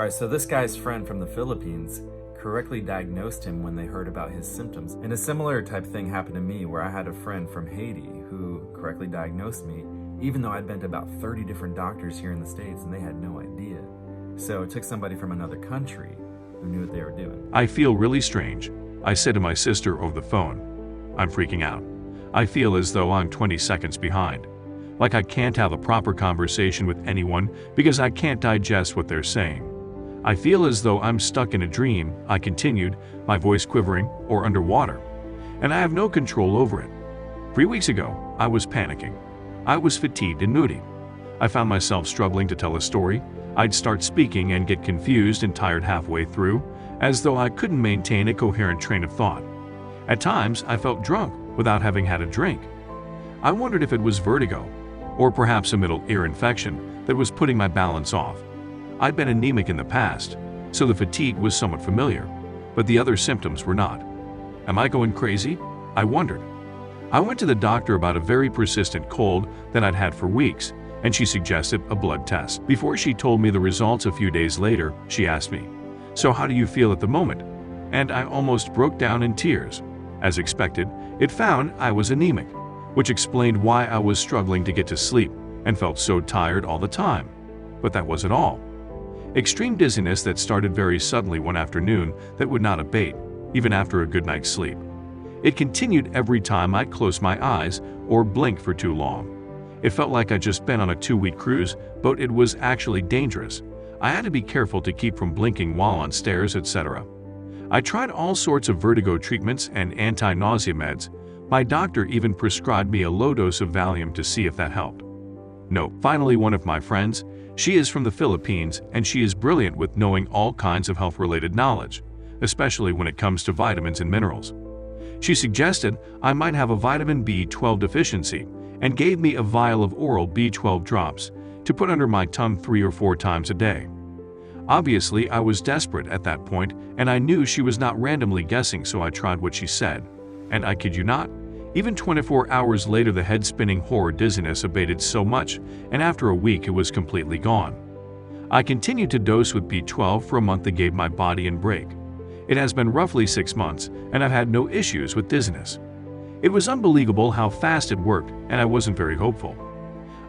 Alright, so this guy's friend from the Philippines correctly diagnosed him when they heard about his symptoms. And a similar type thing happened to me where I had a friend from Haiti who correctly diagnosed me, even though I'd been to about 30 different doctors here in the States and they had no idea. So it took somebody from another country who knew what they were doing. I feel really strange, I said to my sister over the phone. I'm freaking out. I feel as though I'm 20 seconds behind. Like I can't have a proper conversation with anyone because I can't digest what they're saying. I feel as though I'm stuck in a dream, I continued, my voice quivering, or underwater. And I have no control over it. 3 weeks ago, I was panicking. I was fatigued and moody. I found myself struggling to tell a story. I'd start speaking and get confused and tired halfway through, as though I couldn't maintain a coherent train of thought. At times, I felt drunk without having had a drink. I wondered if it was vertigo, or perhaps a middle ear infection that was putting my balance off. I'd been anemic in the past, so the fatigue was somewhat familiar, but the other symptoms were not. Am I going crazy? I wondered. I went to the doctor about a very persistent cold that I'd had for weeks, and she suggested a blood test. Before she told me the results a few days later, she asked me, "So how do you feel at the moment?" And I almost broke down in tears. As expected, it found I was anemic, which explained why I was struggling to get to sleep and felt so tired all the time. But that wasn't all. Extreme dizziness that started very suddenly one afternoon that would not abate, even after a good night's sleep. It continued every time I closed my eyes or blinked for too long. It felt like I'd just been on a 2-week cruise, but it was actually dangerous. I had to be careful to keep from blinking while on stairs, etc. I tried all sorts of vertigo treatments and anti-nausea meds. My doctor even prescribed me a low dose of Valium to see if that helped. No, finally one of my friends, she is from the Philippines and she is brilliant with knowing all kinds of health-related knowledge, especially when it comes to vitamins and minerals. She suggested I might have a vitamin B12 deficiency and gave me a vial of oral B12 drops to put under my tongue 3 or 4 times a day. Obviously, I was desperate at that point and I knew she was not randomly guessing, so I tried what she said. And I kid you not, even 24 hours later the head-spinning horror dizziness abated so much, and after a week it was completely gone. I continued to dose with B12 for a month that gave my body a break. It has been roughly 6 months, and I've had no issues with dizziness. It was unbelievable how fast it worked, and I wasn't very hopeful.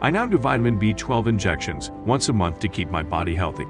I now do vitamin B12 injections once a month to keep my body healthy.